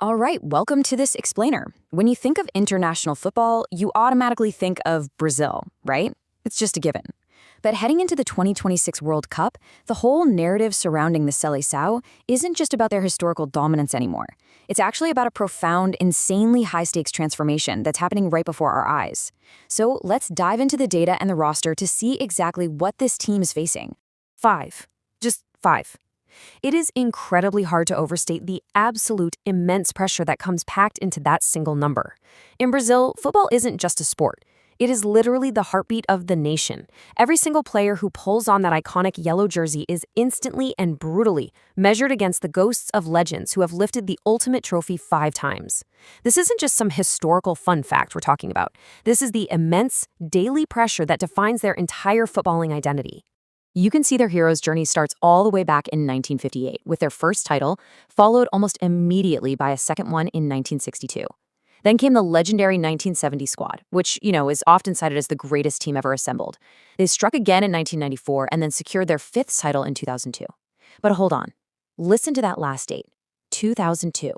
All right, welcome to this explainer. When you think of international football, you automatically think of Brazil, right? It's just a given. But heading into the 2026 World Cup, the whole narrative surrounding the Seleção isn't just about their historical dominance anymore. It's actually about a profound, insanely high-stakes transformation that's happening right before our eyes. So let's dive into the data and the roster to see exactly what this team is facing. 5. Just 5. It is incredibly hard to overstate the absolute immense pressure that comes packed into that single number. In Brazil, football isn't just a sport. It is literally the heartbeat of the nation. Every single player who pulls on that iconic yellow jersey is instantly and brutally measured against the ghosts of legends who have lifted the ultimate trophy 5 times. This isn't just some historical fun fact we're talking about. This is the immense daily pressure that defines their entire footballing identity. You can see their hero's journey starts all the way back in 1958 with their first title, followed almost immediately by a second one in 1962. Then came the legendary 1970 squad, which, is often cited as the greatest team ever assembled. They struck again in 1994 and then secured their 5th title in 2002. But hold on. Listen to that last date, 2002.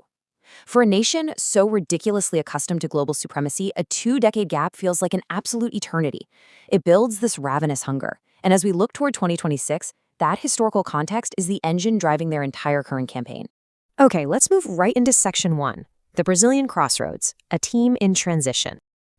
For a nation so ridiculously accustomed to global supremacy, a 2-decade gap feels like an absolute eternity. It builds this ravenous hunger. And as we look toward 2026, that historical context is the engine driving their entire current campaign. Okay, let's move right into Section 1, the Brazilian crossroads, a team in transition.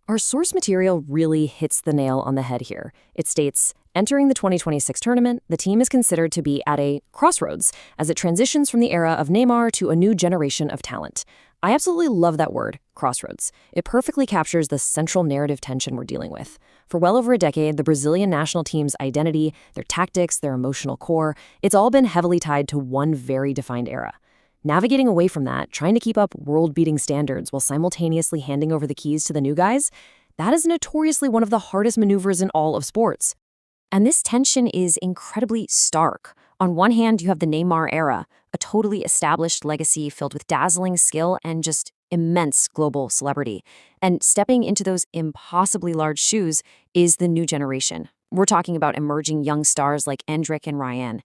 Our source material really hits the nail on the head here. It states, entering the 2026 tournament, the team is considered to be at a crossroads as it transitions from the era of Neymar to a new generation of talent. I absolutely love that word, crossroads. It perfectly captures the central narrative tension we're dealing with. For well over a decade, the Brazilian national team's identity, their tactics, their emotional core, it's all been heavily tied to one very defined era. Navigating away from that, trying to keep up world-beating standards while simultaneously handing over the keys to the new guys, that is notoriously one of the hardest maneuvers in all of sports. And this tension is incredibly stark. On one hand, you have the Neymar era, a totally established legacy filled with dazzling skill and just immense global celebrity. And stepping into those impossibly large shoes is the new generation. We're talking about emerging young stars like Endrick and Rayan.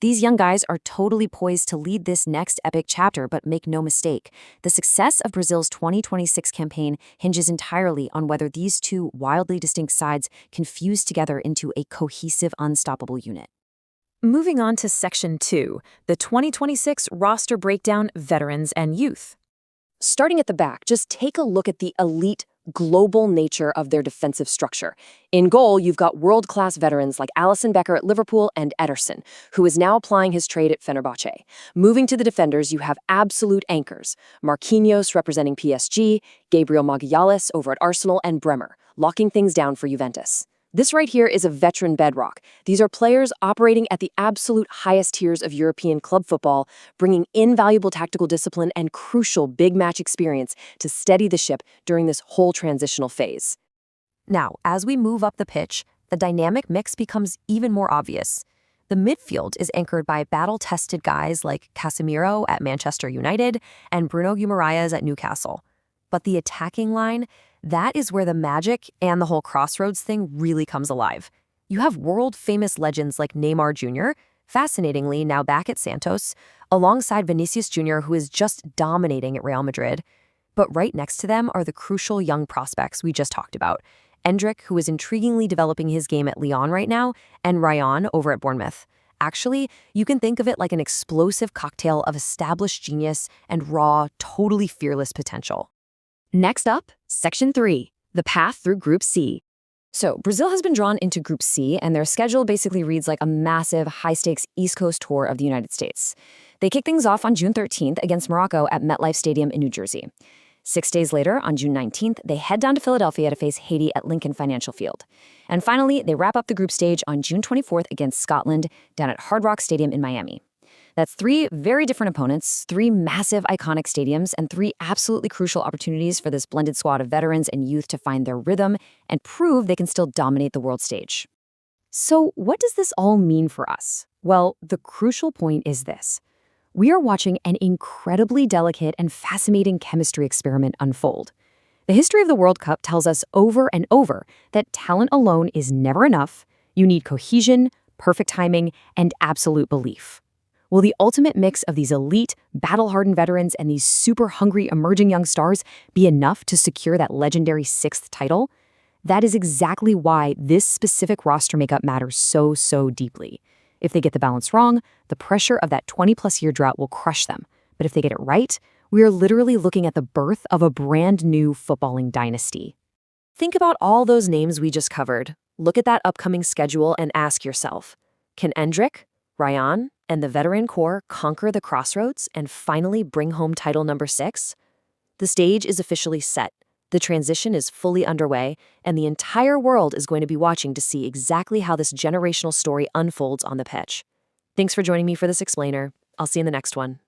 These young guys are totally poised to lead this next epic chapter, but make no mistake, the success of Brazil's 2026 campaign hinges entirely on whether these two wildly distinct sides can fuse together into a cohesive, unstoppable unit. Moving on to Section 2, the 2026 roster breakdown, veterans and youth. Starting at the back, just take a look at the elite, global nature of their defensive structure. In goal, you've got world-class veterans like Alisson Becker at Liverpool and Ederson, who is now applying his trade at Fenerbahçe. Moving to the defenders, you have absolute anchors. Marquinhos representing PSG, Gabriel Magalhães over at Arsenal, and Bremer, locking things down for Juventus. This right here is a veteran bedrock. These are players operating at the absolute highest tiers of European club football, bringing invaluable tactical discipline and crucial big match experience to steady the ship during this whole transitional phase. Now, as we move up the pitch, the dynamic mix becomes even more obvious. The midfield is anchored by battle-tested guys like Casemiro at Manchester United and Bruno Guimaraes at Newcastle. But the attacking line, that is where the magic and the whole crossroads thing really comes alive. You have world-famous legends like Neymar Jr., fascinatingly now back at Santos, alongside Vinicius Jr., who is just dominating at Real Madrid. But right next to them are the crucial young prospects we just talked about. Endrick, who is intriguingly developing his game at Lyon right now, and Rayan over at Bournemouth. Actually, you can think of it like an explosive cocktail of established genius and raw, totally fearless potential. Next up, Section 3, the path through Group C. So, Brazil has been drawn into Group C, and their schedule basically reads like a massive, high-stakes East Coast tour of the United States. They kick things off on June 13th against Morocco at MetLife Stadium in New Jersey. 6 days later, on June 19th, they head down to Philadelphia to face Haiti at Lincoln Financial Field. And finally, they wrap up the group stage on June 24th against Scotland down at Hard Rock Stadium in Miami. That's 3 very different opponents, 3 massive iconic stadiums, and 3 absolutely crucial opportunities for this blended squad of veterans and youth to find their rhythm and prove they can still dominate the world stage. So what does this all mean for us? Well, the crucial point is this. We are watching an incredibly delicate and fascinating chemistry experiment unfold. The history of the World Cup tells us over and over that talent alone is never enough. You need cohesion, perfect timing, and absolute belief. Will the ultimate mix of these elite, battle-hardened veterans and these super hungry emerging young stars be enough to secure that legendary 6th title? That is exactly why this specific roster makeup matters so deeply. If they get the balance wrong, the pressure of that 20-plus year drought will crush them. But if they get it right, we are literally looking at the birth of a brand new footballing dynasty. Think about all those names we just covered. Look at that upcoming schedule and ask yourself, can Endrick, Rayan, and the veteran core conquer the crossroads and finally bring home title number 6? The stage is officially set. The transition is fully underway, and the entire world is going to be watching to see exactly how this generational story unfolds on the pitch. Thanks for joining me for this explainer. I'll see you in the next one.